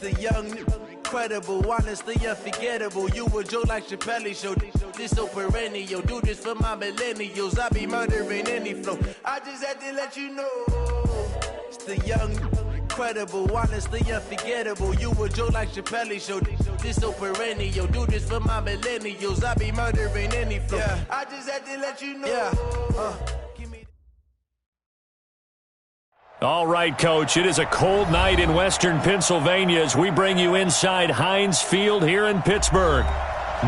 The young, incredible, honestly unforgettable. You a Joe like Chappelle show. This so perennial. Do this for my millennials. I be murdering any flow. I just had to let you know. It's the young, incredible, honestly unforgettable. You a Joe like Chappelle show. This so perennial. Do this for my millennials. I be murdering any flow. Yeah. I just had to let you know. Yeah. All right, Coach, it is a cold night in western Pennsylvania as we bring you inside Heinz Field here in Pittsburgh.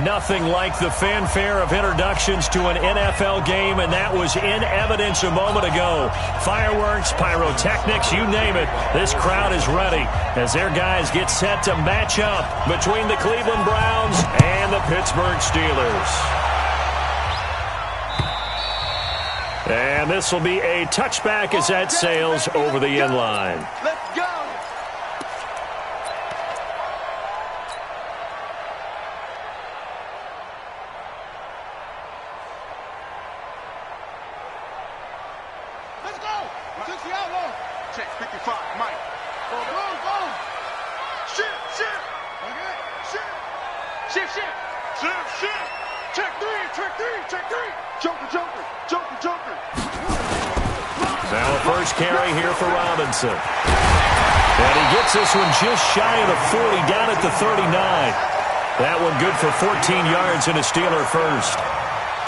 Nothing like the fanfare of introductions to an NFL game, and that was in evidence a moment ago. Fireworks, pyrotechnics, you name it. This crowd is ready as their guys get set to match up between the Cleveland Browns and the Pittsburgh Steelers. And this will be a touchback as that sails over the end line. Let's go. Let's go. 60 outlaw. Check 55, Mike. Boom, boom, boom. Shift, shift. Okay. Shift. Shift, shift. Shift, shift. Check three, check three, check three. Joker, joker, joker, joker. Now a first carry here for Robinson. And he gets this one just shy of the 40, down at the 39. That one good for 14 yards and a Steeler first.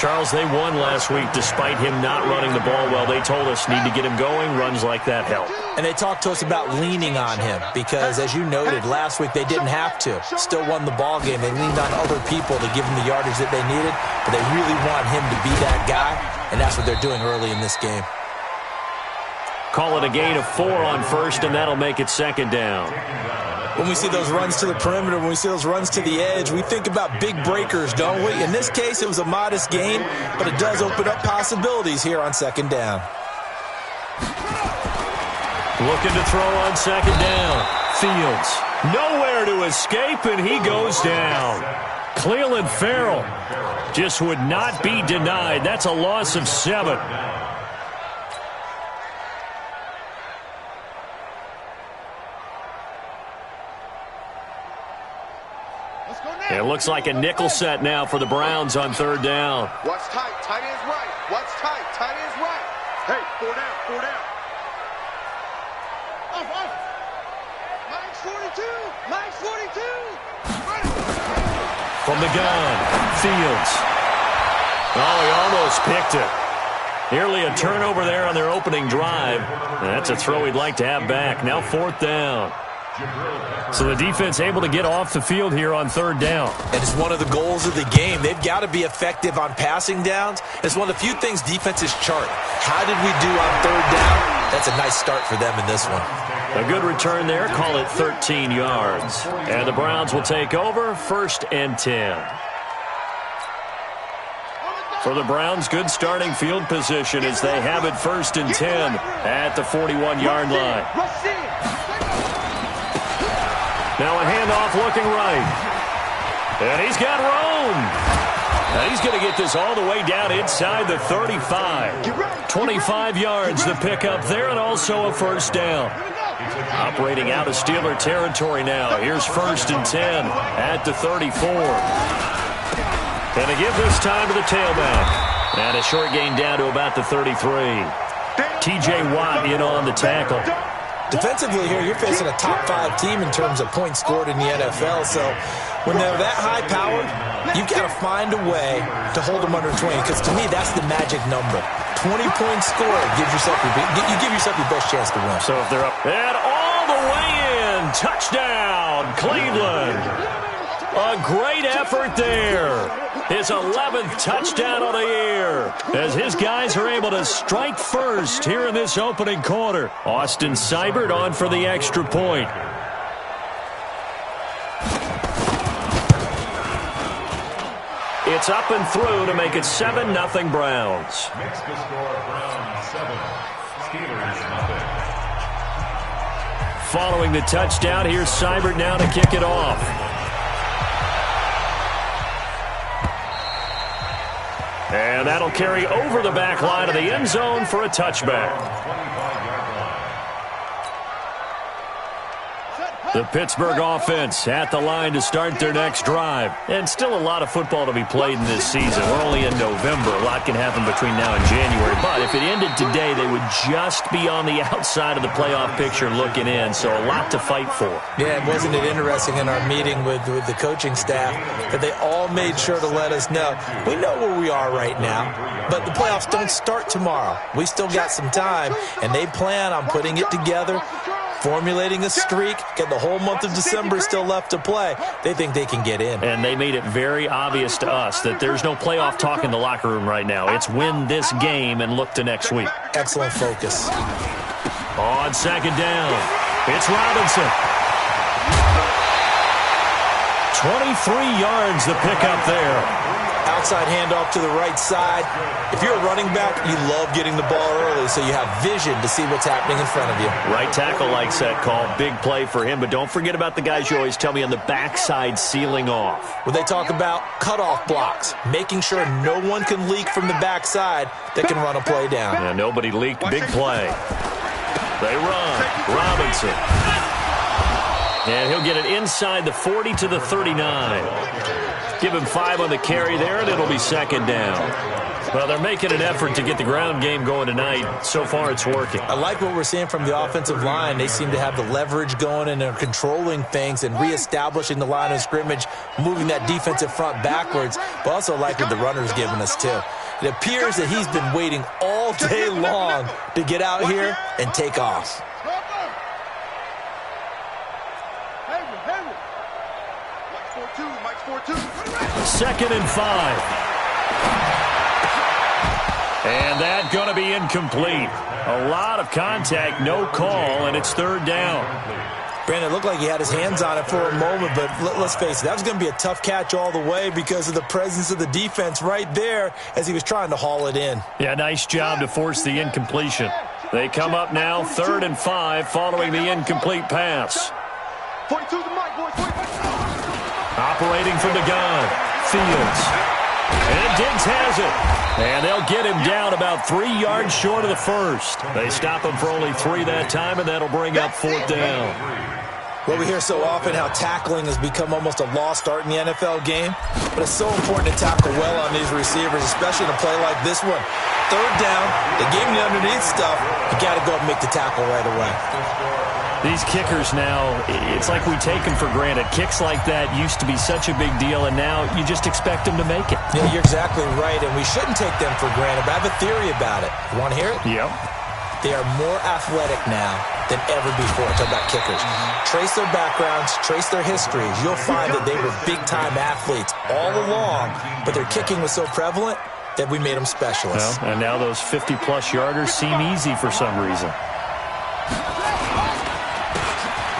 Charles, they won last week despite him not running the ball well. They told us need to get him going. Runs like that help. And they talked to us about leaning on him because, as you noted, last week they didn't have to. Still won the ball game. They leaned on other people to give them the yardage that they needed, but they really want him to be that guy, and that's what they're doing early in this game. Call it a gain of 4 on first, and that'll make it second down. When we see those runs to the perimeter, when we see those runs to the edge, we think about big breakers, don't we? In this case, it was a modest gain, but it does open up possibilities here on second down. Looking to throw on second down. Fields. Nowhere to escape, and he goes down. Cleveland Farrell just would not be denied. That's a loss of 7. It looks like a nickel set now for the Browns on third down. What's tight? Tight end's right. What's tight? Tight end's right. Hey, 4 down, 4 down. Off, off. Mike's 42. Mike's 42. From the gun, Fields. Oh, he almost picked it. Nearly a turnover there on their opening drive. That's a throw he'd like to have back. Now fourth down. So the defense able to get off the field here on third down. And it's one of the goals of the game. They've got to be effective on passing downs. It's one of the few things defenses chart. How did we do on third down? That's a nice start for them in this one. A good return there. Call it 13 yards. And the Browns will take over 1st and 10. For the Browns, good starting field position as they have it 1st and 10 at the 41-yard line. Now a handoff looking right. And he's got room. And he's going to get this all the way down inside the 35. 25 yards the pickup there, and also a first down. Operating out of Steeler territory now. Here's 1st and 10 at the 34. And to give this time to the tailback. And a short gain down to about the 33. T.J. Watt in on the tackle. Defensively here, you're facing a top 5 team in terms of points scored in the NFL. So when they're that high-powered, you've got to find a way to hold them under 20. Because to me, that's the magic number. 20 points scored gives yourself you give yourself your best chance to win. So if they're up and all the way in, touchdown, Cleveland. A great effort there. His 11th touchdown of the year as his guys are able to strike first here in this opening quarter. Austin Seibert on for the extra point. It's up and through to make it 7-0 Browns. Makes the score Browns 7, Steelers 0. Following the touchdown, here's Seibert now to kick it off. And that'll carry over the back line of the end zone for a touchback. 25-yard line. The Pittsburgh offense at the line to start their next drive. And still a lot of football to be played in this season. We're only in November. A lot can happen between now and January. But if it ended today, they would just be on the outside of the playoff picture looking in. So a lot to fight for. Yeah, and wasn't it interesting in our meeting with the coaching staff that they all made sure to let us know, we know where we are right now, but the playoffs don't start tomorrow. We still got some time, and they plan on putting it together, formulating a streak, get the whole month of December still left to play. They think they can get in. And they made it very obvious to us that there's no playoff talk in the locker room right now. It's win this game and look to next week. Excellent focus. On second down, it's Robinson. 23 yards the pickup there. Outside handoff to the right side. If you're a running back, you love getting the ball early so you have vision to see what's happening in front of you. Right tackle likes that call. Big play for him, but don't forget about the guys you always tell me on the backside sealing off. When they talk about cutoff blocks, making sure no one can leak from the backside that can run a play down. Yeah, nobody leaked. Big play. They run. Robinson. And he'll get it inside the 40 to the 39. Give him 5 on the carry there, and it'll be second down. Well, they're making an effort to get the ground game going tonight. So far, it's working. I like what we're seeing from the offensive line. They seem to have the leverage going, and they're controlling things and reestablishing the line of scrimmage, moving that defensive front backwards, but also like what the runner's giving us, too. It appears that he's been waiting all day long to get out here and take off. Second and 5. And that going to be incomplete. A lot of contact, no call, and it's third down. Brandon, it looked like he had his hands on it for a moment, but let's face it, that was going to be a tough catch all the way because of the presence of the defense right there as he was trying to haul it in. Yeah, nice job to force the incompletion. They come up now, 3rd and 5, following the incomplete pass. 42 the mic, boys. Operating from the gun, Fields. And Diggs has it. And they'll get him down about 3 yards short of the first. They stop him for only 3 that time, and that'll bring up 4th down. Well, we hear so often how tackling has become almost a lost art in the NFL game, but it's so important to tackle well on these receivers, especially in a play like this one. 3rd down, they gave him the underneath stuff. You got to go and make the tackle right away. These kickers now, it's like we take them for granted. Kicks like that used to be such a big deal, and now you just expect them to make it. Yeah, you're exactly right, and we shouldn't take them for granted, but I have a theory about it. You want to hear it? Yep. They are more athletic now than ever before. Talk about kickers. Trace their backgrounds, trace their histories. You'll find that they were big-time athletes all along, but their kicking was so prevalent that we made them specialists. Well, and now those 50-plus yarders seem easy for some reason.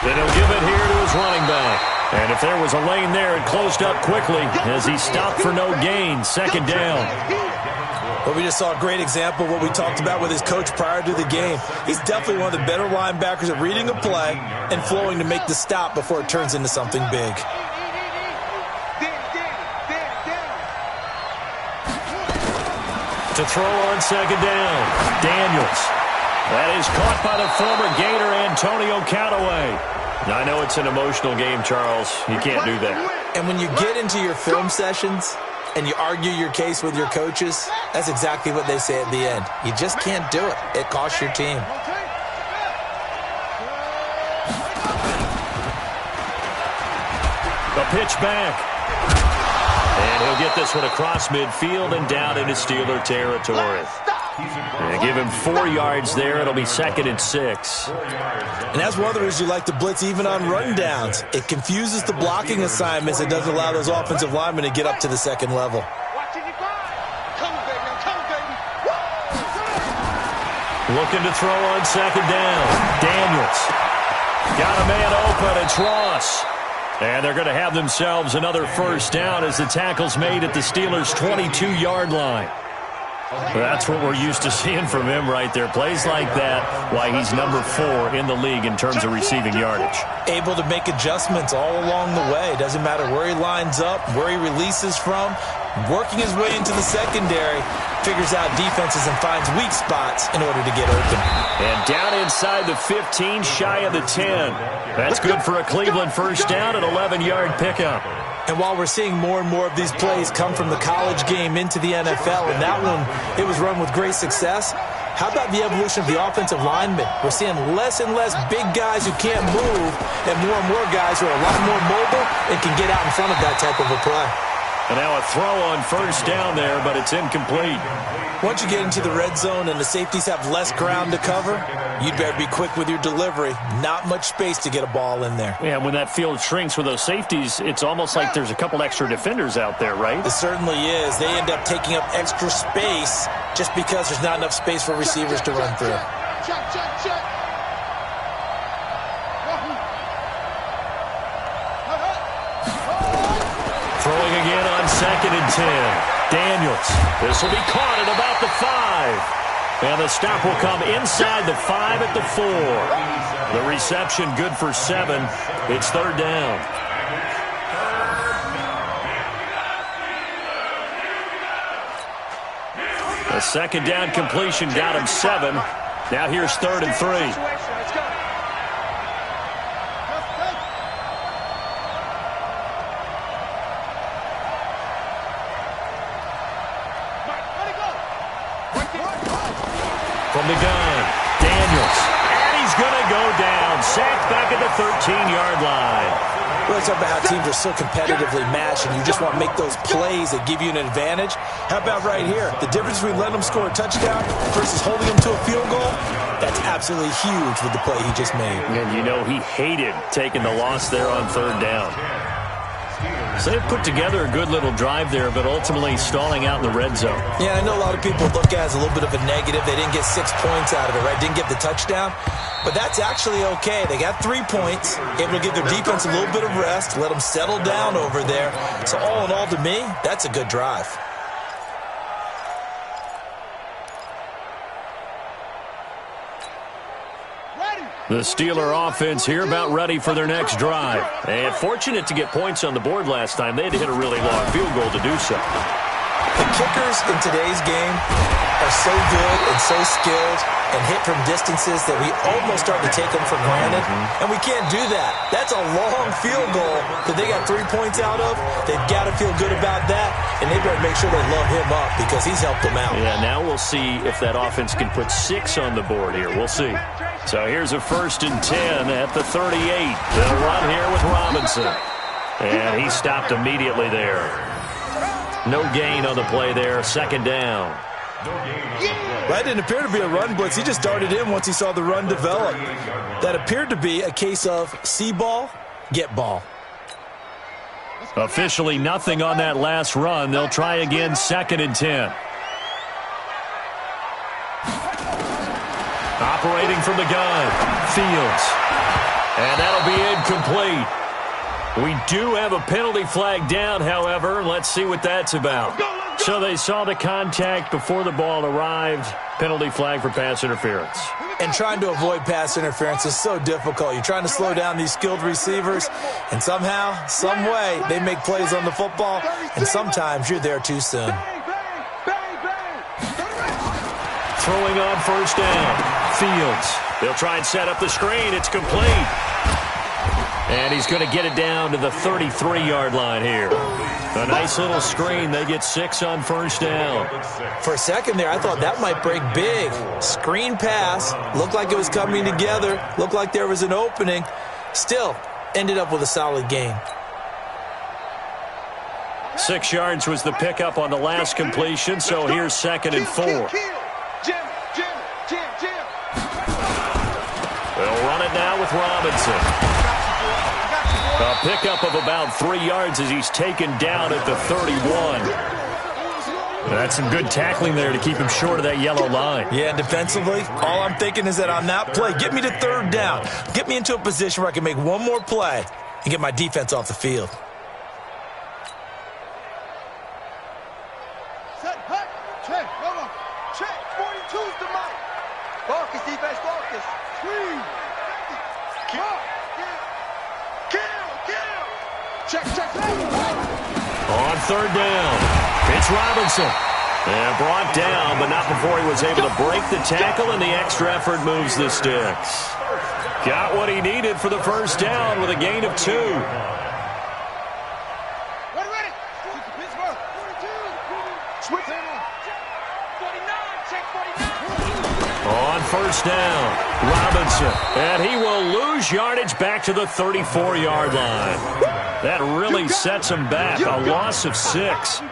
Then he'll give it here to his running back. And if there was a lane there, it closed up quickly as he stopped for no gain. Second down. Well, we just saw a great example of what we talked about with his coach prior to the game. He's definitely one of the better linebackers at reading a play and flowing to make the stop before it turns into something big. To throw on second down, Daniels. That is caught by the former Gator, Antonio Callaway. Now, I know it's an emotional game, Charles. You can't do that. And when you get into your film sessions and you argue your case with your coaches, that's exactly what they say at the end. You just can't do it. It costs your team. The pitch back. And he'll get this one across midfield and down into Steeler territory. And give him 4 yards there. It'll be 2nd and 6. And that's one of the reasons you like to blitz even on rundowns. It confuses the blocking assignments. It doesn't allow those offensive linemen to get up to the second level. Looking to throw on second down. Daniels. Got a man open. It's Ross. And they're going to have themselves another first down as the tackle's made at the Steelers' 22-yard line. That's what we're used to seeing from him right there. Plays like that, why he's number 4 in the league in terms of receiving yardage. Able to make adjustments all along the way. Doesn't matter where he lines up, where he releases from. Working his way into the secondary, figures out defenses and finds weak spots in order to get open. And down inside the 15, shy of the 10. That's good for a Cleveland first down, an 11-yard pickup. And while we're seeing more and more of these plays come from the college game into the NFL, and that one, it was run with great success, how about the evolution of the offensive linemen? We're seeing less and less big guys who can't move and more guys who are a lot more mobile and can get out in front of that type of a play. And now a throw on first down there, but it's incomplete. Once you get into the red zone and the safeties have less ground to cover, you'd better be quick with your delivery. Not much space to get a ball in there. Yeah, when that field shrinks with those safeties, it's almost like there's a couple extra defenders out there, right? It certainly is. They end up taking up extra space just because there's not enough space for receivers to run through. Check. Throwing again on 2nd and 10. Daniels. This will be caught at about the 5. And the stop will come inside the 5 at the 4. The reception good for 7. It's 3rd down. The 2nd down completion got him 7. Now here's 3rd and 3. From the gun, Daniels. And he's going to go down. Sacked back at the 13-yard line. Well, let's talk about how teams are so competitively matched, and you just want to make those plays that give you an advantage. How about right here? The difference between letting them score a touchdown versus holding them to a field goal, that's absolutely huge with the play he just made. And you know he hated taking the loss there on 3rd down. So they put together a good little drive there, but ultimately stalling out in the red zone. Yeah, I know a lot of people look at it as a little bit of a negative. They didn't get 6 points out of it, right? Didn't get the touchdown. But that's actually okay. They got 3 points, able to give their defense a little bit of rest, let them settle down over there. So all in all, to me, that's a good drive. The Steeler offense here about ready for their next drive. And fortunate to get points on the board last time. They had to hit a really long field goal to do so. The kickers in today's game are so good and so skilled and hit from distances that we almost start to take them for granted. And we can't do that. That's a long field goal that they got 3 points out of. They've got to feel good about that, and they better make sure they load him up because he's helped them out. Yeah, now we'll see if that offense can put 6 on the board here. We'll see. So here's a 1st and 10 at the 38. They'll run here with Robinson. And he stopped immediately there. No gain on the play there. 2nd down. That didn't appear to be a run blitz. He just darted in once he saw the run develop. That appeared to be a case of see ball, get ball. Officially nothing on that last run. They'll try again 2nd and 10. Operating from the gun, Fields. And that'll be incomplete. We do have a penalty flag down, however. Let's see what that's about. So they saw the contact before the ball arrived. Penalty flag for pass interference. And trying to avoid pass interference is so difficult. You're trying to slow down these skilled receivers, and somehow, some way, they make plays on the football, and sometimes you're there too soon. Throwing on 1st down. Fields. They'll try and set up the screen. It's complete. And he's going to get it down to the 33-yard line here. A nice little screen. They get 6 on 1st down. For a second there, I thought that might break big. Screen pass. Looked like it was coming together. Looked like there was an opening. Still, ended up with a solid gain. 6 yards was the pickup on the last completion, so here's 2nd and 4. They'll run it now with Robinson. A pickup of about 3 yards as he's taken down at the 31. That's some good tackling there to keep him short of that yellow line. Yeah, defensively, all I'm thinking is that on that play, get me to 3rd down. Get me into a position where I can make one more play and get my defense off the field. Set, hut, check, go on. On third down, it's Robinson. And brought down, but not before he was able to break the tackle, and the extra effort moves the sticks. Got what he needed for the first down with a gain of 2. Ready. Pittsburgh. 42. On first down, Robinson. And he will lose yardage back to the 34-yard line. That really sets him back, a loss of 6.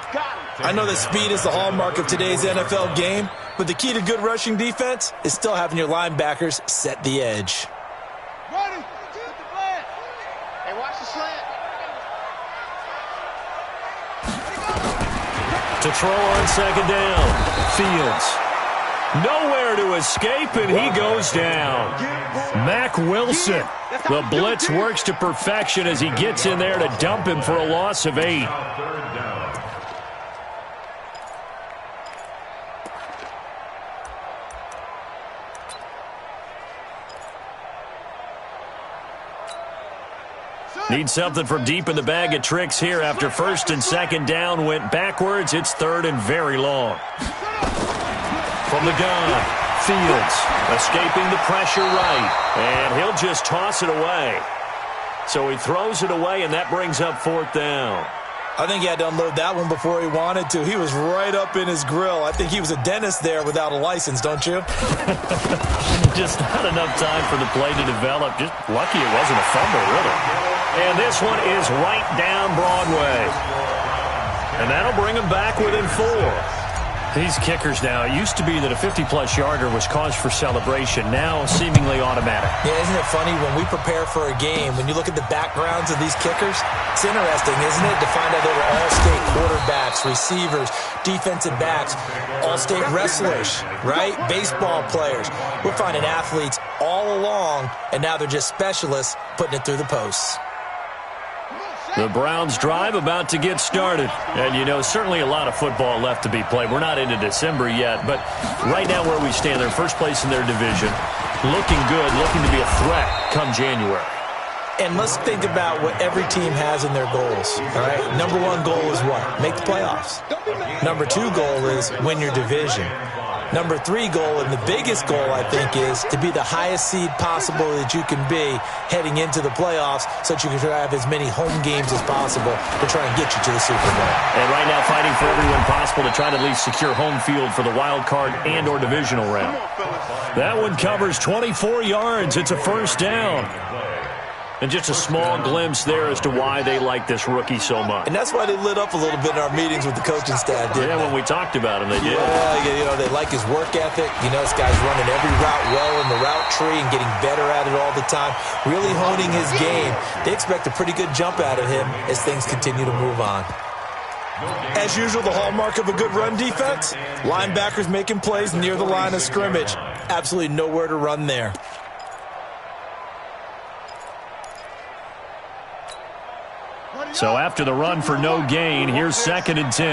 I know that speed is the hallmark of today's NFL game, but the key to good rushing defense is still having your linebackers set the edge. Ready. Hey, watch the slant. To throw on second down, Fields. Nowhere to escape, and he goes down. Mack Wilson. The blitz works to perfection as he gets in there to dump him for a loss of 8. Need something from deep in the bag of tricks here after first and second down went backwards. It's third and very long. From the gun, Fields escaping the pressure right, and he'll just toss it away. So he throws it away, and that brings up fourth down. I think he had to unload that one before he wanted to. He was right up in his grill. I think he was a dentist there without a license, don't you? Just not enough time for the play to develop. Just lucky it wasn't a fumble, really. And this one is right down Broadway. And that'll bring him back within 4. These kickers now, it used to be that a 50-plus yarder was cause for celebration. Now seemingly automatic. Yeah, isn't it funny when we prepare for a game, when you look at the backgrounds of these kickers, it's interesting, isn't it, to find out they were all-state quarterbacks, receivers, defensive backs, all-state wrestlers, right? Baseball players. We're finding athletes all along, and now they're just specialists putting it through the posts. The Browns drive about to get started. And, you know, certainly a lot of football left to be played. We're not into December yet, but right now where we stand, they're first place in their division. Looking good, looking to be a threat come January. And let's think about what every team has in their goals, all right? Number 1 goal is what? Make the playoffs. Number 2 goal is win your division. Number 3 goal, and the biggest goal, I think, is to be the highest seed possible that you can be heading into the playoffs so that you can have as many home games as possible to try and get you to the Super Bowl. And right now fighting for every win possible to try to at least secure home field for the wild card and or divisional round. That one covers 24 yards. It's a first down. And just a small glimpse there as to why they like this rookie so much. And that's why they lit up a little bit in our meetings with the coaching staff, didn't they? Yeah, when we talked about him, they did. Yeah, you know, they like his work ethic. You know, this guy's running every route well in the route tree and getting better at it all the time, really honing his game. They expect a pretty good jump out of him as things continue to move on. As usual, the hallmark of a good run defense, linebackers making plays near the line of scrimmage. Absolutely nowhere to run there. So after the run for no gain, here's second and 10.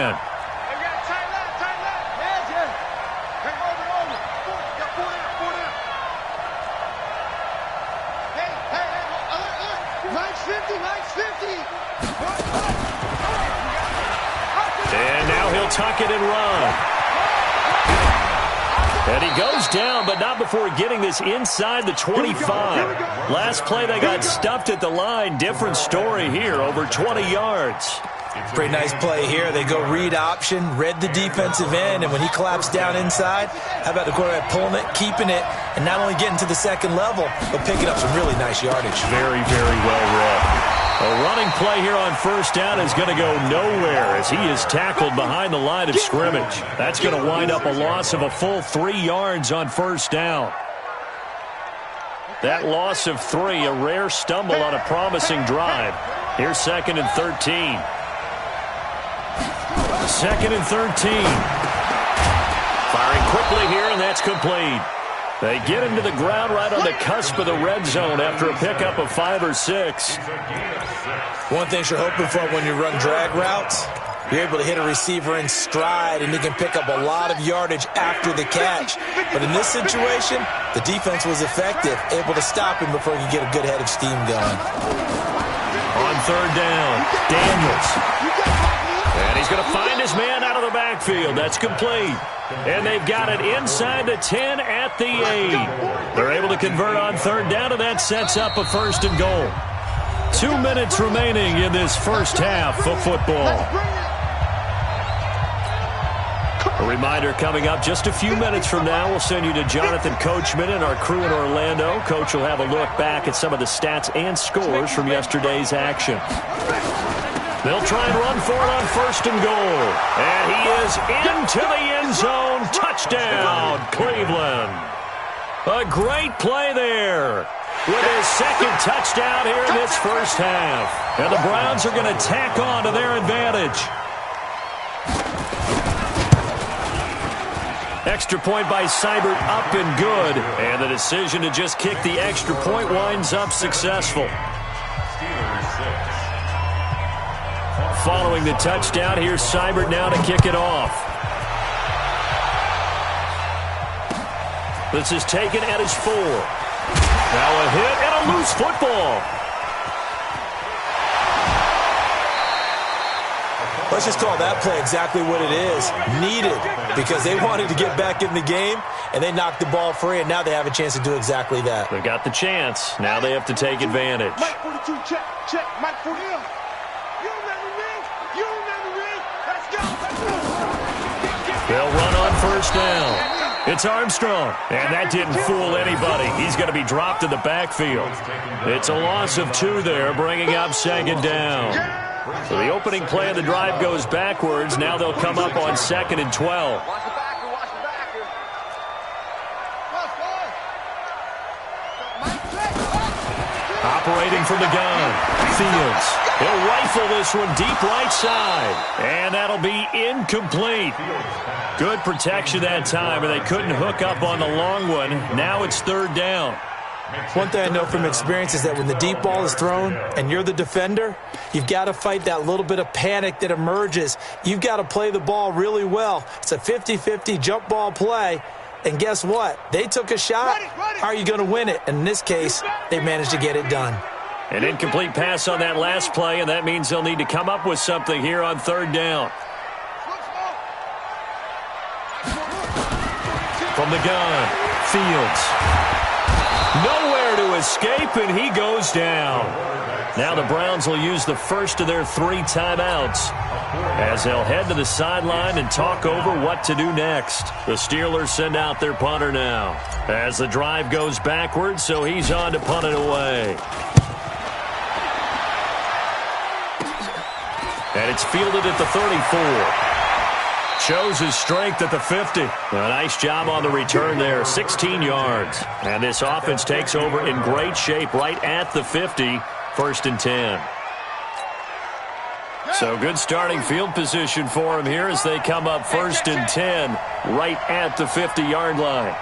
And now he'll tuck it and run. And he goes down, but not before getting this inside the 25. Last play, they got stuffed at the line. Different story here, over 20 yards. Pretty nice play here. They go read option, read the defensive end, and when he claps down inside, how about the quarterback pulling it, keeping it, and not only getting to the second level, but picking up some really nice yardage. Very, very well read. A running play here on first down is going to go nowhere as he is tackled behind the line of scrimmage. That's going to wind up a loss of a full 3 yards on first down. That loss of 3, a rare stumble on a promising drive. Here's second and 13. Second and 13. Firing quickly here, and that's complete. They get him to the ground right on the cusp of the red zone after a pickup of 5 or 6. One thing you're hoping for when you run drag routes, you're able to hit a receiver in stride, and he can pick up a lot of yardage after the catch. But in this situation, the defense was effective, able to stop him before he could get a good head of steam going. On third down, Daniels. And he's going to find his man out of the backfield. That's complete. And they've got it inside the 10 at the 8. They're able to convert on third down, and that sets up a first and goal. 2 minutes remaining in this first half of football. A reminder coming up just a few minutes from now. We'll send you to Jonathan Coachman and our crew in Orlando. Coach will have a look back at some of the stats and scores from yesterday's action. They'll try and run for it on first and goal. And he is into the end zone. Touchdown, Cleveland. A great play there with his second touchdown here in this first half. And the Browns are going to tack on to their advantage. Extra point by Seibert up and good. And the decision to just kick the extra point winds up successful. Following the touchdown, here's Seibert now to kick it off. This is taken at his 4. Now a hit and a loose football. Let's just call that play exactly what it is. Needed, because they wanted to get back in the game, and they knocked the ball free, and now they have a chance to do exactly that. They've got the chance. Now they have to take advantage. Mike 42, check, check, Mike 42. They'll run on first down. It's Armstrong, and that didn't fool anybody. He's going to be dropped in the backfield. It's a loss of 2 there, bringing up second down. So the opening play of the drive goes backwards. Now they'll come up on 2nd and 12. Operating from the gun, Fields. He'll rifle this one deep right side. And that'll be incomplete. Good protection that time, and they couldn't hook up on the long one. Now it's third down. One thing I know from experience is that when the deep ball is thrown and you're the defender, you've got to fight that little bit of panic that emerges. You've got to play the ball really well. It's a 50-50 jump ball play. And guess what? They took a shot. How are you going to win it? And in this case, they managed to get it done. An incomplete pass on that last play, and that means they'll need to come up with something here on third down. From the gun, Fields. Nowhere to escape, and he goes down. Now the Browns will use the first of their 3 timeouts as they'll head to the sideline and talk over what to do next. The Steelers send out their punter now as the drive goes backwards, so he's on to punt it away. And it's fielded at the 34. Shows his strength at the 50. A nice job on the return there, 16 yards. And this offense takes over in great shape right at the 50, 1st and 10. So good starting field position for him here as they come up 1st and 10 right at the 50-yard line.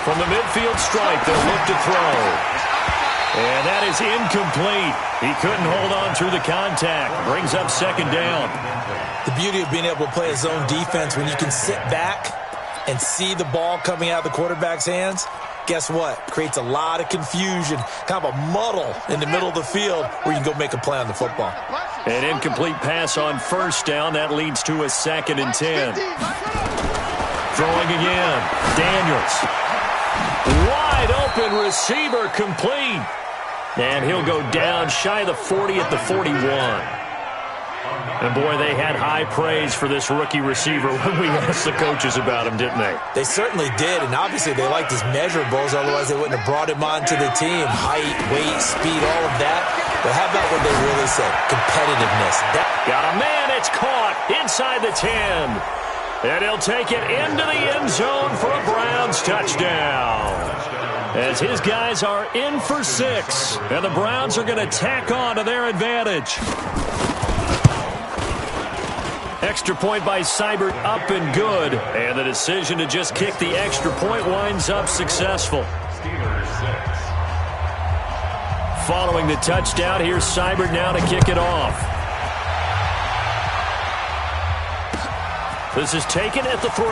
From the midfield stripe, they'll look to throw. And that is incomplete. He couldn't hold on through the contact. Brings up second down. The beauty of being able to play a zone defense when you can sit back and see the ball coming out of the quarterback's hands, guess what? Creates a lot of confusion, kind of a muddle in the middle of the field where you can go make a play on the football. An incomplete pass on first down. That leads to a 2nd and 10. Throwing again. Daniels. Wide open receiver complete. And he'll go down shy of the 40 at the 41. And, boy, they had high praise for this rookie receiver when we asked the coaches about him, didn't they? They certainly did, and obviously they liked his measurables. Otherwise, they wouldn't have brought him onto the team. Height, weight, speed, all of that. But how about what they really said? Competitiveness. Got a man. It's caught inside the 10. And he'll take it into the end zone for a Browns touchdown. As his guys are in for 6. And the Browns are going to tack on to their advantage. Extra point by Seibert up and good. And the decision to just kick the extra point winds up successful. Following the touchdown, here's Seibert now to kick it off. This is taken at the 3.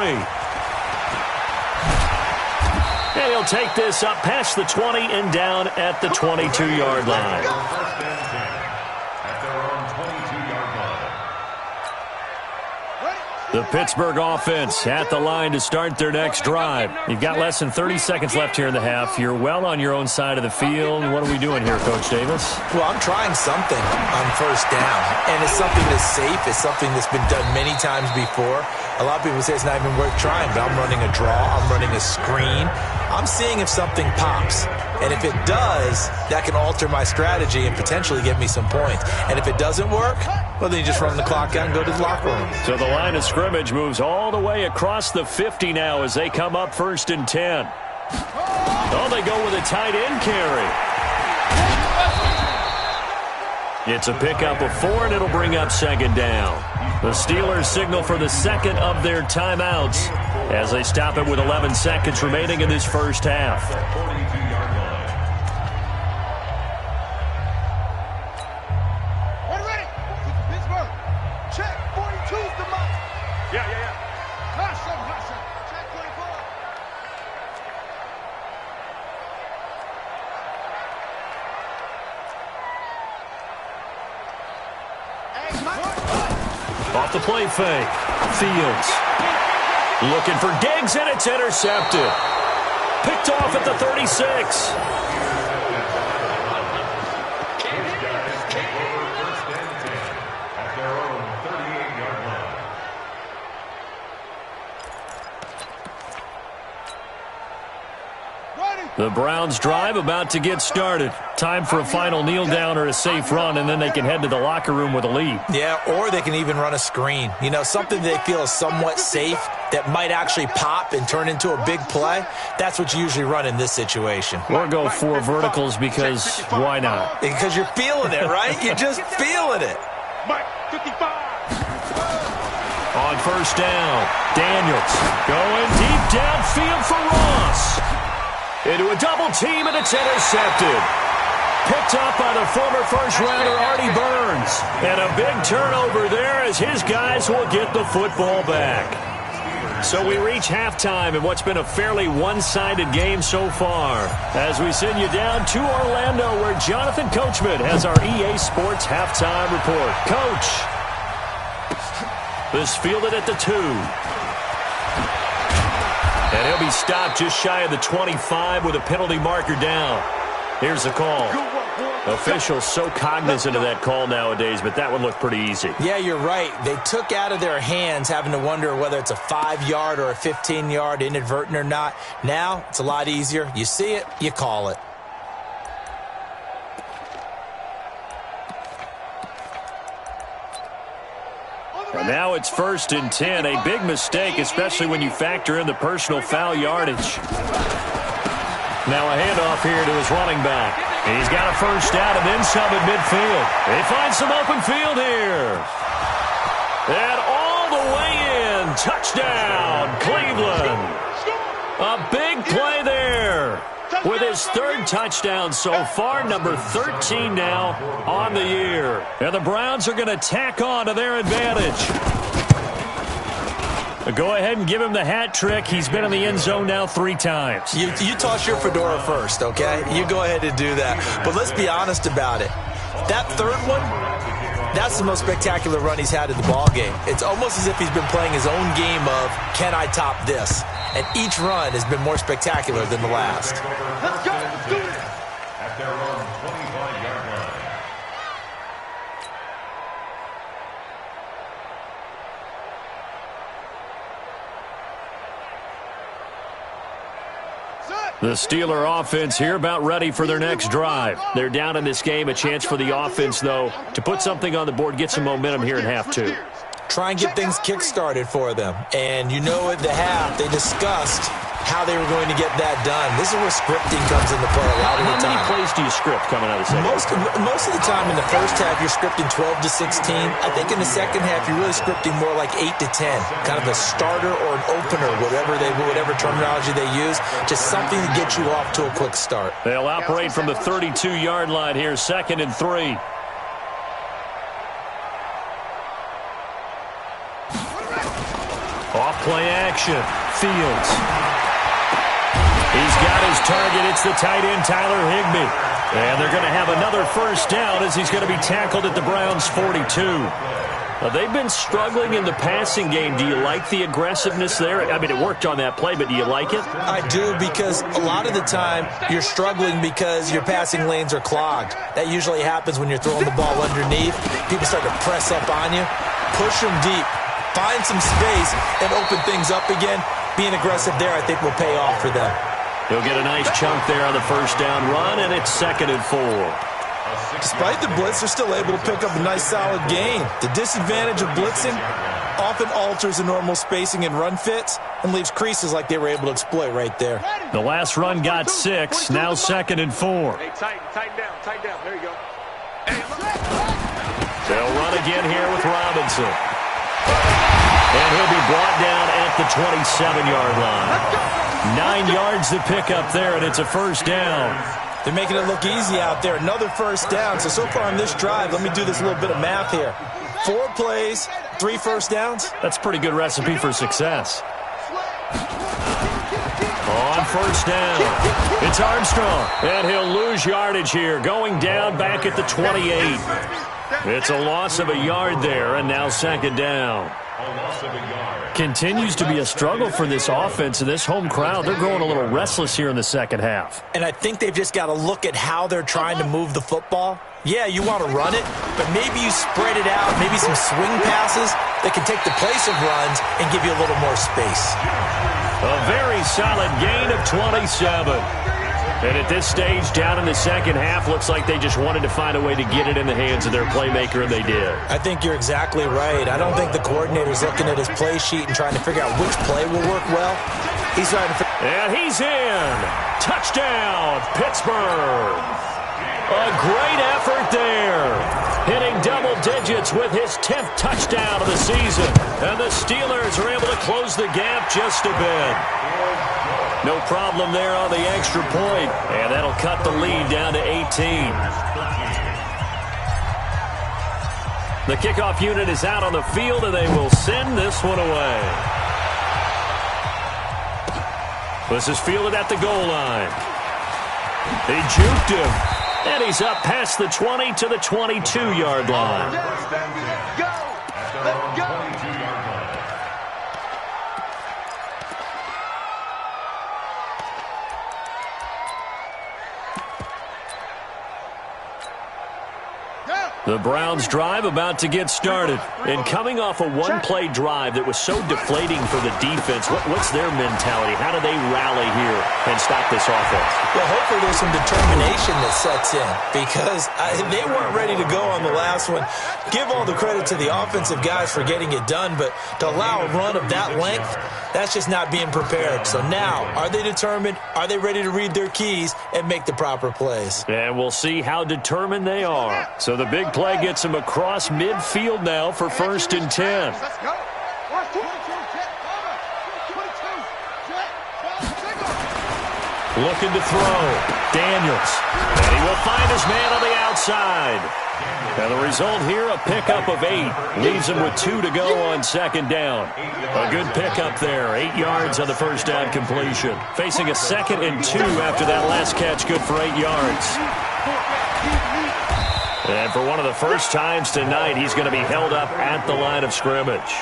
And he'll take this up past the 20 and down at the 22-yard line. First and 10 at their own 22-yard line. The Pittsburgh offense at the line to start their next drive. You've got less than 30 seconds left here in the half. You're well on your own side of the field. What are we doing here, Coach Davis? Well, I'm trying something on first down, and it's something that's safe. It's something that's been done many times before. A lot of people say it's not even worth trying, but I'm running a draw. I'm running a screen. I'm seeing if something pops. And if it does, that can alter my strategy and potentially get me some points. And if it doesn't work, well, then you just run the clock out and go to the locker room. So the line of scrimmage moves all the way across the 50 now as they come up 1st and 10. Oh, they go with a tight end carry. It's a pickup of 4, and it'll bring up 2nd down. The Steelers signal for the second of their timeouts as they stop it with 11 seconds remaining in this first half. 42-yard line. Ready? Pittsburgh. Check. 42's the mark. Yeah. Hustle. Check 24. Off the play fake. Fields. Looking for Diggs, and it's intercepted. Picked off at the 36. At their own 38-yard line. The Browns drive about to get started. Time for a final kneel down or a safe run, and then they can head to the locker room with a lead. Yeah, or they can even run a screen. You know, something they feel is somewhat safe that might actually pop and turn into a big play. That's what you usually run in this situation. Or go 4 verticals because why not? Because you're feeling it, right? You're just feeling it. Mike, 55. On first down, Daniels going deep downfield for Ross. Into a double team, and it's intercepted. Picked up by the former first-rounder Artie Burns. And a big turnover there as his guys will get the football back. So we reach halftime in what's been a fairly one-sided game so far. As we send you down to Orlando, where Jonathan Coachman has our EA Sports halftime report. Coach, this fielded at the 2. And he'll be stopped just shy of the 25 with a penalty marker down. Here's the call. Officials so cognizant of that call nowadays, but that would look pretty easy. Yeah, you're right. They took out of their hands having to wonder whether it's a 5-yard or a 15-yard inadvertent or not. Now, it's a lot easier. You see it, you call it. And now it's 1st and 10. A big mistake, especially when you factor in the personal foul yardage. Now a handoff here to his running back. He's got a first down and then some at midfield. They find some open field here. And all the way in. Touchdown, Cleveland. A big play there. With his 3rd touchdown so far, number 13 now on the year. And the Browns are going to tack on to their advantage. Go ahead and give him the hat trick. He's been in the end zone now 3 times. You toss your fedora first, okay? You go ahead and do that. But let's be honest about it. That 3rd one, that's the most spectacular run he's had in the ballgame. It's almost as if he's been playing his own game of, can I top this? And each run has been more spectacular than the last. Let's go. Let's do it. At their own 25-yard line. The Steeler offense here about ready for their next drive. They're down in this game. A chance for the offense, though, to put something on the board, get some momentum here in half 2. Try and get things kick-started for them. And you know at the half, they discussed how they were going to get that done. This is where scripting comes into play a lot of the time. How many plays do you script coming out of the second? Most of the time in the first half, you're scripting 12 to 16. I think in the second half, you're really scripting more like 8 to 10. Kind of a starter or an opener, whatever terminology they use. Just something to get you off to a quick start. They'll operate from the 32-yard line here, 2nd and 3. Off play action. Fields. He's got his target. It's the tight end, Tyler Higbee. And they're going to have another first down as he's going to be tackled at the Browns' 42. Now, they've been struggling in the passing game. Do you like the aggressiveness there? I mean, it worked on that play, but do you like it? I do, because a lot of the time you're struggling because your passing lanes are clogged. That usually happens when you're throwing the ball underneath. People start to press up on you. Push them deep. Find some space and open things up again. Being aggressive there, I think, will pay off for them. He'll get a nice chunk there on the first down run, and it's 2nd and 4. Despite the blitz, they're still able to pick up a nice solid gain. The disadvantage of blitzing often alters the normal spacing and run fits and leaves creases like they were able to exploit right there. The last run got 6, now 2nd and 4. Hey, tighten down. There you go. They'll run again here with Robinson. And he'll be brought down at the 27-yard line. 9 yards to pick up there, and it's a first down. They're making it look easy out there. Another first down. So far on this drive, let me do this little bit of math here. 4 plays, 3 first downs. That's a pretty good recipe for success. On first down, it's Armstrong. And he'll lose yardage here, going down back at the 28. It's a loss of a yard there, and now 2nd down. Continues to be a struggle for this offense and this home crowd. They're growing a little restless here in the second half. And I think they've just got to look at how they're trying to move the football. Yeah, you want to run it, but maybe you spread it out, maybe some swing passes that can take the place of runs and give you a little more space. A very solid gain of 27. And at this stage, down in the second half, looks like they just wanted to find a way to get it in the hands of their playmaker, and they did. I think you're exactly right. I don't think the coordinator's looking at his play sheet and trying to figure out which play will work well. He's trying to And he's in. Touchdown, Pittsburgh. A great effort there. Hitting double digits with his 10th touchdown of the season. And the Steelers are able to close the gap just a bit. No problem there on the extra point, and that'll cut the lead down to 18. The kickoff unit is out on the field, and they will send this one away. This is fielded at the goal line. He juked him, and he's up past the 20 to the 22-yard line. Let's go! The Browns drive about to get started. And coming off a one-play drive that was so deflating for the defense, what's their mentality? How do they rally here and stop this offense? Well, hopefully there's some determination that sets in, because they weren't ready to go on the last one. Give all the credit to the offensive guys for getting it done, but to allow a run of that length, that's just not being prepared. So now, are they determined? Are they ready to read their keys and make the proper plays? And we'll see how determined they are. So the big play gets them across midfield now for 1st and 10. Let's go! Looking to throw. Daniels. And he will find his man on the outside. And the result here, a pickup of 8. Leaves him with 2 to go on 2nd down. A good pickup there. 8 yards on the first down completion. Facing a 2nd and 2 after that last catch. Good for 8 yards. And for one of the first times tonight, he's going to be held up at the line of scrimmage.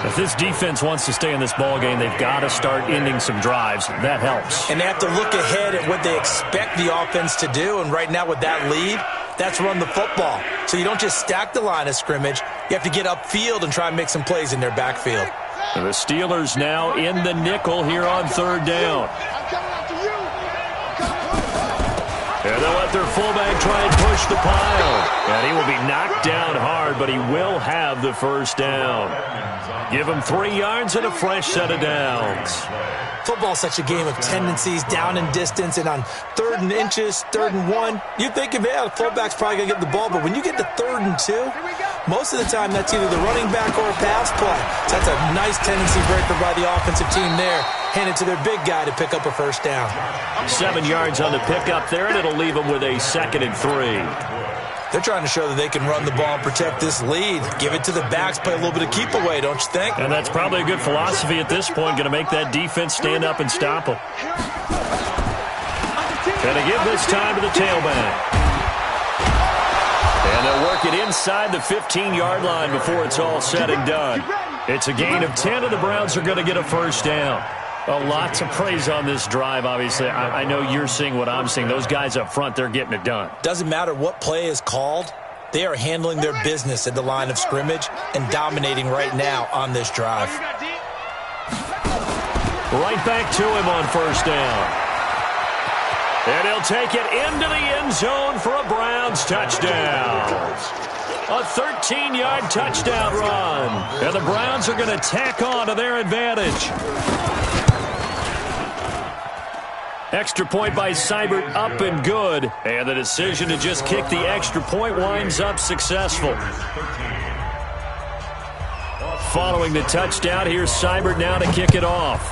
If this defense wants to stay in this ballgame, they've got to start ending some drives. That helps. And they have to look ahead at what they expect the offense to do. And right now with that lead, that's run the football. So you don't just stack the line of scrimmage. You have to get upfield and try and make some plays in their backfield. And the Steelers now in the nickel here on 3rd down. And they'll let their fullback try and push the pile. And he will be knocked down hard, but he will have the first down. Give him 3 yards and a fresh set of downs. Football's such a game of tendencies, down and distance, and on 3rd and inches, 3rd and 1, you think, yeah, the fullback's probably going to get the ball, but when you get to 3rd and 2, most of the time that's either the running back or a pass play. So that's a nice tendency breaker by the offensive team there. Hand it to their big guy to pick up a first down. 7 yards on the pickup there, and it'll leave them with a 2nd and 3. They're trying to show that they can run the ball and protect this lead. Give it to the backs, play a little bit of keep away, don't you think? And that's probably a good philosophy at this point, going to make that defense stand up and stop them. Going to give this time to the tailback. And they'll work it inside the 15-yard line before it's all said and done. It's a gain of 10, and the Browns are going to get a first down. A lot to praise on this drive, obviously. I know you're seeing what I'm seeing. Those guys up front, they're getting it done. Doesn't matter what play is called. They are handling their business at the line of scrimmage and dominating right now on this drive. Right back to him on first down. And he'll take it into the end zone for a Browns touchdown. A 13-yard touchdown run. And the Browns are going to tack on to their advantage. Extra point by Seibert, up and good. And the decision to just kick the extra point winds up successful. Following the touchdown, here's Seibert now to kick it off.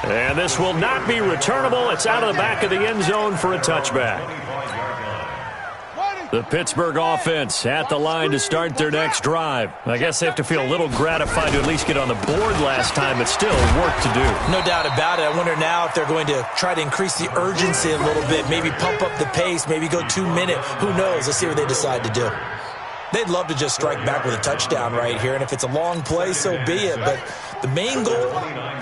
And this will not be returnable. It's out of the back of the end zone for a touchback. The Pittsburgh offense at the line to start their next drive. I guess they have to feel a little gratified to at least get on the board last time, but still work to do. No doubt about it. I wonder now if they're going to try to increase the urgency a little bit, maybe pump up the pace, maybe go 2 minute. Who knows? Let's see what they decide to do. They'd love to just strike back with a touchdown right here, and if it's a long play, so be it. But the main goal,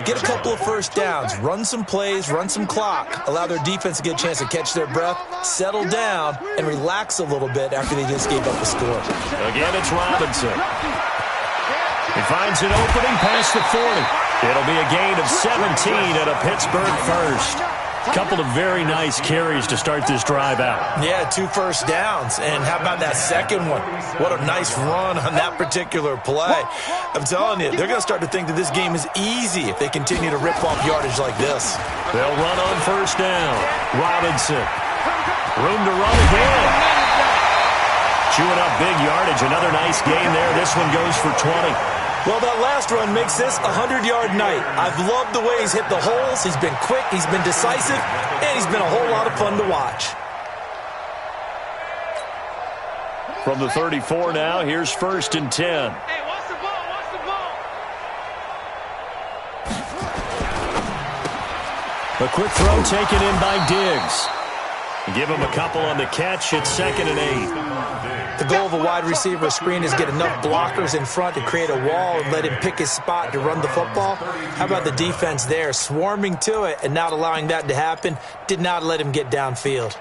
get a couple of first downs, run some plays, run some clock, allow their defense to get a chance to catch their breath, settle down, and relax a little bit after they just gave up a score. Again, it's Robinson. He finds an opening past the 40. It'll be a gain of 17 at a Pittsburgh first. Couple of very nice carries to start this drive out. Yeah, 2 first downs. And how about that second one? What a nice run on that particular play. I'm telling you, they're going to start to think that this game is easy if they continue to rip off yardage like this. They'll run on first down. Robinson. Room to run again. Chewing up big yardage. Another nice gain there. This one goes for 20. Well, that last run makes this a 100-yard night. I've loved the way he's hit the holes. He's been quick, he's been decisive, and he's been a whole lot of fun to watch. From the 34 now, here's 1st and 10. Hey, watch the ball, watch the ball. A quick throw taken in by Diggs. Give him a couple on the catch. It's 2nd and 8. The goal of a wide receiver screen is get enough blockers in front to create a wall and let him pick his spot to run the football. How about the defense there, swarming to it and not allowing that to happen? Did not let him get downfield.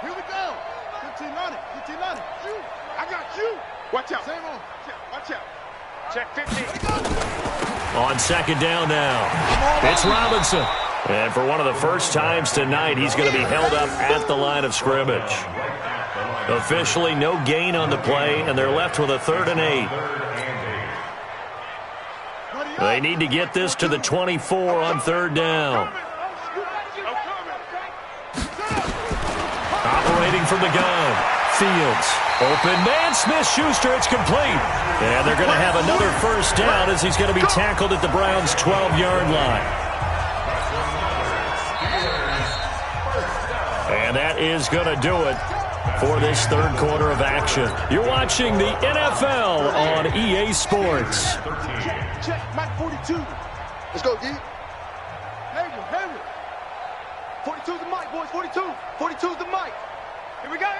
Here we go. 15 on it. 15 on it. You. I got you. Watch out. Same on. Watch out. Check 15. On 2nd down now. It's Robinson. And for one of the first times tonight, he's going to be held up at the line of scrimmage. Officially, no gain on the play, and they're left with a 3rd and 8. They need to get this to the 24 on 3rd down. Operating from the gun. Fields. Open man. Smith-Schuster. It's complete. And they're going to have another first down as he's going to be tackled at the Browns' 12-yard line. And that is going to do it for this 3rd quarter of action. You're watching the NFL on EA Sports. Check. Mike 42. Let's go, D. Hayward. 42's the mic, boys. 42. 42's the mic. Here we go.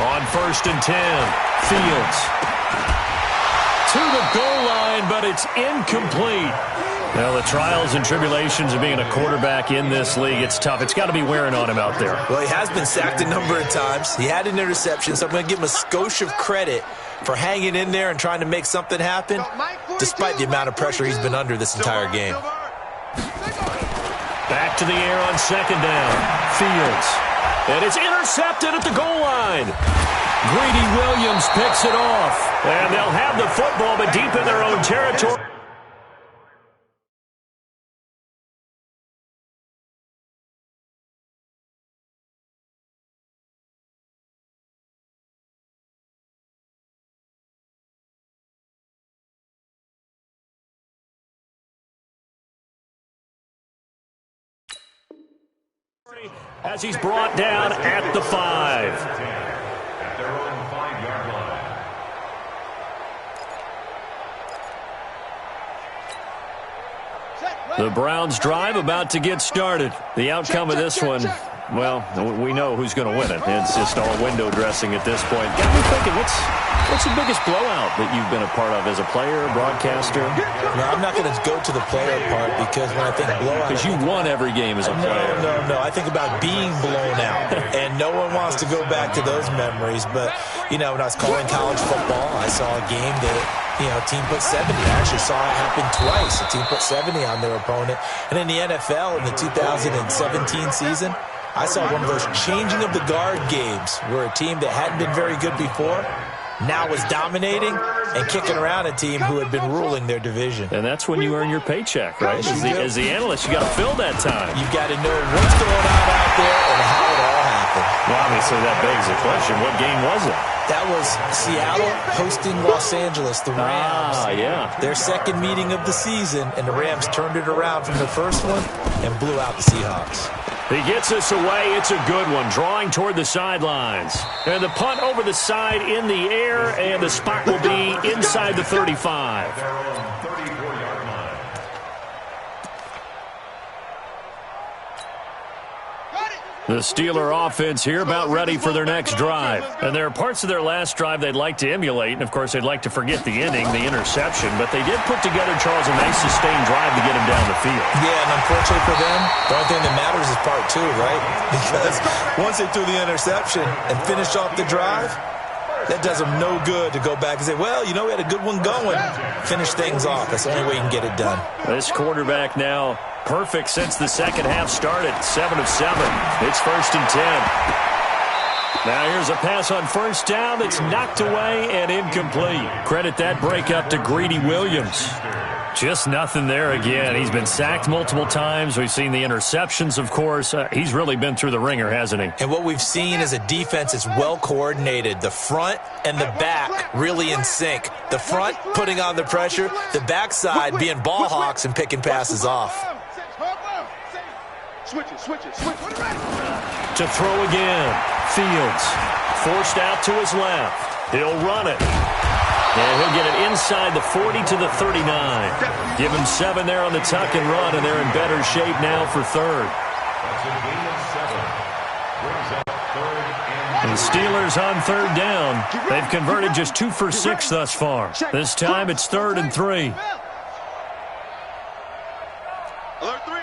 On 1st and 10, Fields. To the goal line, but it's incomplete. Well, the trials and tribulations of being a quarterback in this league, it's tough. It's got to be wearing on him out there. Well, he has been sacked a number of times. He had an interception, so I'm going to give him a skosh of credit for hanging in there and trying to make something happen, despite the amount of pressure he's been under this entire game. Back to the air on 2nd down. Fields. And it's intercepted at the goal line. Greedy Williams picks it off. And they'll have the football, but deep in their own territory. As he's brought down at the 5. At their own 5-yard line. The Browns drive about to get started. The outcome of this one, well, we know who's going to win it. It's just all window dressing at this point. Got me thinking, what's the biggest blowout that you've been a part of as a player, broadcaster? No, I'm not going to go to the player part because when I think blowout... Because you won every game as a player. No. I think about being blown out, and no one wants to go back to those memories. But, you know, when I was calling college football, I saw a game that, you know, a team put 70. I actually saw it happen twice. A team put 70 on their opponent. And in the NFL, in the 2017 season, I saw one of those changing of the guard games where a team that hadn't been very good before now was dominating and kicking around a team who had been ruling their division. And that's when you earn your paycheck, right? As the analyst, you got to fill that time. You've got to know what's going on out there and how it all happened. Well, obviously, that begs the question, what game was it? That was Seattle hosting Los Angeles, the Rams. Yeah. Their second meeting of the season, and the Rams turned it around from the first one and blew out the Seahawks. He gets us away. It's a good one. Drawing toward the sidelines. And the punt over the side in the air, and the spot will be inside the 35. Their own 34-yard line. The Steeler offense here about ready for their next drive. And there are parts of their last drive they'd like to emulate. And, of course, they'd like to forget the ending, the interception. But they did put together, Charles, a nice sustained drive to get him down the field. Yeah, and unfortunately for them, the only thing that matters is part 2, right? Because once they threw the interception and finished off the drive, that does them no good to go back and say, well, you know, we had a good one going. Finish things off. That's the only way you can get it done. This quarterback now perfect since the second half started. 7 of 7. It's 1st and 10. Now here's a pass on first down that's knocked away and incomplete. Credit that break up to Greedy Williams. Just nothing there again. He's been sacked multiple times. We've seen the interceptions, of course. He's really been through the ringer, hasn't he? And what we've seen is a defense that's well coordinated. The front and the back really in sync. The front putting on the pressure. The backside being ball hawks and picking passes off. Switch it. To throw again. Fields forced out to his left. He'll run it. And he'll get it inside the 40 to the 39. Give him 7 there on the tuck and run, and they're in better shape now for 3rd. That's a gain of 7. Brings up 3rd and The Steelers on 3rd down. They've converted just 2 for 6 thus far. This time it's 3rd and 3. Alert 3.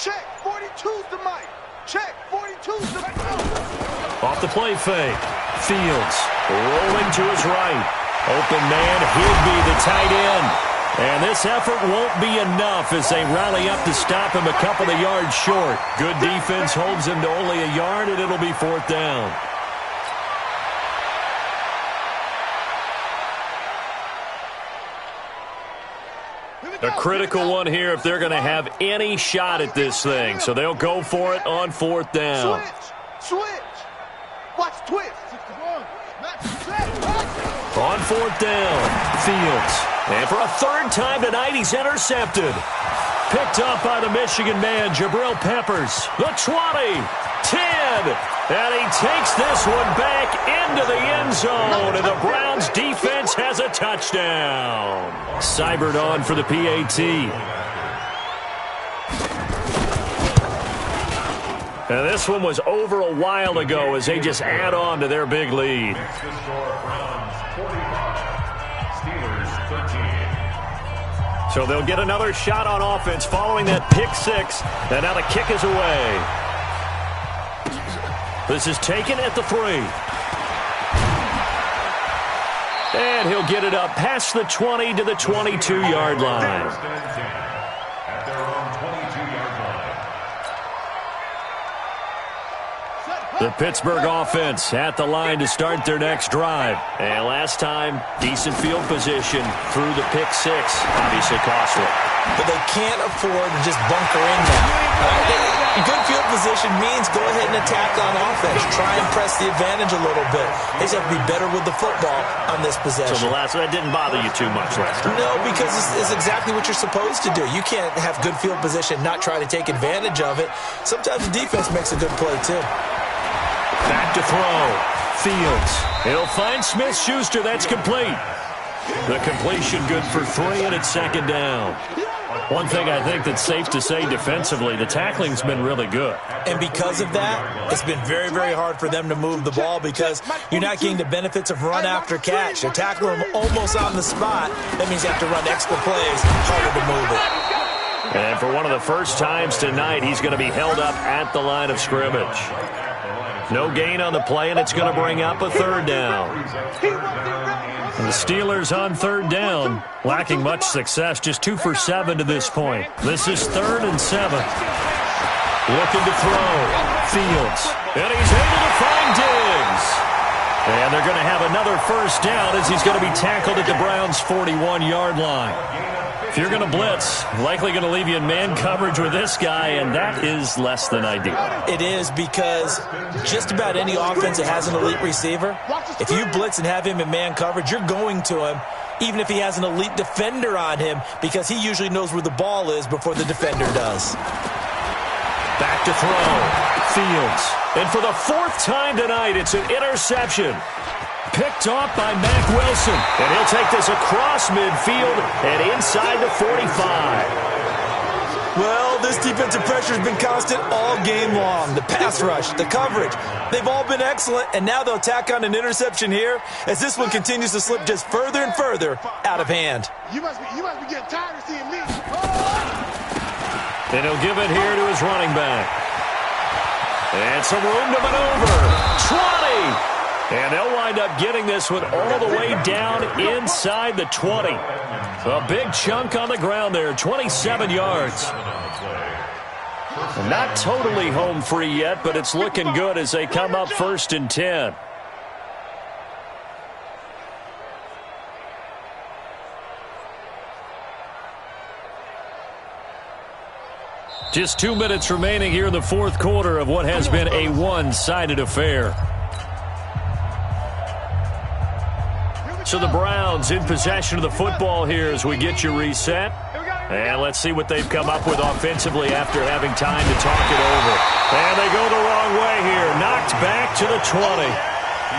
Check, 42's the mic. Check, 42's the mic. Off the play fake. Fields rolling to his right. Open man, Higby, the tight end. And this effort won't be enough as they rally up to stop him a couple of yards short. Good defense holds him to only a yard, and it'll be 4th down. A critical one here if they're going to have any shot at this thing. So they'll go for it on 4th down. Switch. Watch twist. On 4th down, Fields. And for a 3rd time tonight, he's intercepted. Picked up by the Michigan man, Jabril Peppers. The 20, 10. And he takes this one back into the end zone. And the Browns defense has a touchdown. Seibert on for the PAT. And this one was over a while ago as they just add on to their big lead. makes the score Browns 45, Steelers 13. So they'll get another shot on offense following that pick 6. And now the kick is away. This is taken at the 3. And he'll get it up past the 20 to the 22-yard line. First and 10 at their own 22-yard line. The Pittsburgh offense at the line to start their next drive. And last time, decent field position through the pick 6. Obviously costly. but they can't afford to just bunker in now. Good field position means go ahead and attack on offense. Try and press the advantage a little bit. They just have to be better with the football on this possession. So that didn't bother you too much last time? No, because it's exactly what you're supposed to do. You can't have good field position, not try to take advantage of it. Sometimes the defense makes a good play, too. Back to throw. Fields. He'll find Smith-Schuster. That's complete. The completion good for 3, and it's second down. One thing I think that's safe to say defensively, the tackling's been really good. And because of that, it's been very, very hard for them to move the ball because you're not getting the benefits of run after catch. They're tackling them almost on the spot. That means you have to run extra plays, harder to move it. And for one of the first times tonight, he's going to be held up at the line of scrimmage. No gain on the play, and it's going to bring up a third down. And the Steelers on third down, lacking much success, just 2 for 7 to this point. This is 3rd and 7. Looking to throw. Fields. And he's able to find Diggs. And they're going to have another first down as he's going to be tackled at the Browns' 41-yard line. If you're going to blitz, likely going to leave you in man coverage with this guy, and that is less than ideal. It is because just about any offense that has an elite receiver, if you blitz and have him in man coverage, you're going to him, even if he has an elite defender on him, because he usually knows where the ball is before the defender does. Back to throw. Fields. And for the 4th time tonight, it's an interception. Picked off by Mack Wilson. And he'll take this across midfield and inside the 45. Well, this defensive pressure has been constant all game long. The pass rush, the coverage, they've all been excellent, and now they'll tack on an interception here as this one continues to slip just further and further out of hand. You must be getting tired of seeing me. And he'll give it here to his running back. And some room to maneuver. 20! And they'll wind up getting this one all the way down inside the 20. A big chunk on the ground there, 27 yards. Not totally home free yet, but it's looking good as they come up 1st and 10. Just 2 minutes remaining here in the 4th quarter of what has been a one-sided affair. So the Browns in possession of the football here as we get you reset. And let's see what they've come up with offensively after having time to talk it over. And they go the wrong way here. Knocked back to the 20.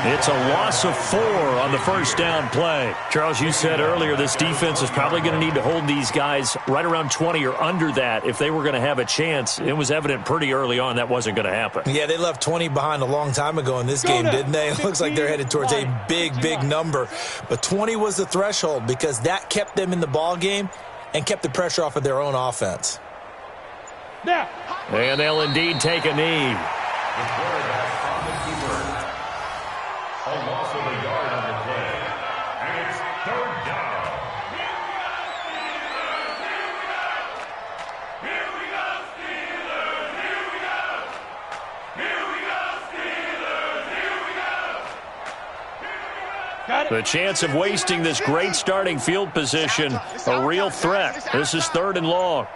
It's a loss of 4 on the first down play. Charles, you said earlier this defense is probably going to need to hold these guys right around 20 or under that if they were going to have a chance. It was evident pretty early on that wasn't going to happen. Yeah, they left 20 behind a long time ago in this game, didn't they? It looks like they're headed towards a big, big number. But 20 was the threshold because that kept them in the ball game and kept the pressure off of their own offense. And they'll indeed take a knee. A loss of a yard on the play. And it's 3rd down. Here we go, Steelers! Here we go! Here we go, Steelers! Here we go! The chance of wasting this great starting field position, a real threat. This is 3rd and long.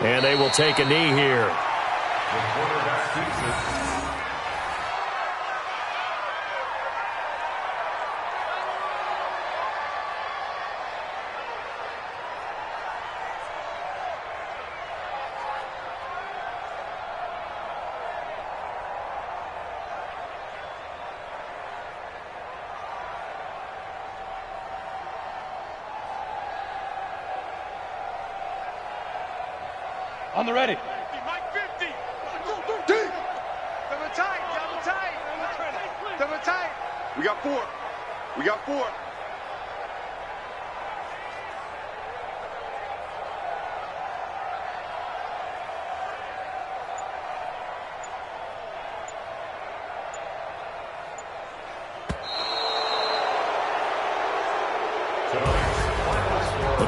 And they will take a knee here. The quarterback keeps it. On the ready. Mike 50. Double tight. Double tight. We got 4. We got 4.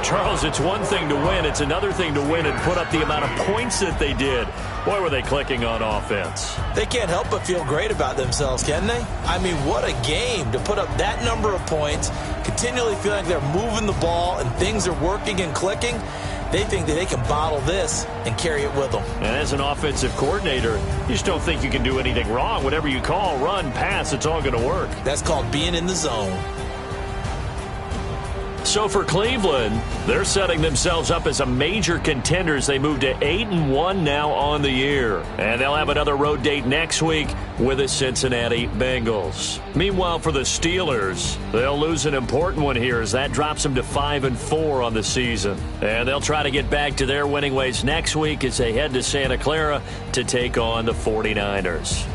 Charles, it's one thing to win. It's another thing to win and put up the amount of points that they did. Boy, were they clicking on offense. They can't help but feel great about themselves, can they? I mean, what a game to put up that number of points, continually feeling like they're moving the ball and things are working and clicking. They think that they can bottle this and carry it with them. And as an offensive coordinator, you just don't think you can do anything wrong. Whatever you call, run, pass, it's all going to work. That's called being in the zone. So for Cleveland, they're setting themselves up as a major contender as they move to 8-1 now on the year. And they'll have another road date next week with the Cincinnati Bengals. Meanwhile, for the Steelers, they'll lose an important one here as that drops them to 5-4 on the season. And they'll try to get back to their winning ways next week as they head to Santa Clara to take on the 49ers.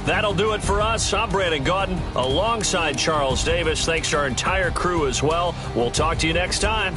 That'll do it for us. I'm Brandon Gaudin alongside Charles Davis. Thanks to our entire crew as well. We'll talk to you next time.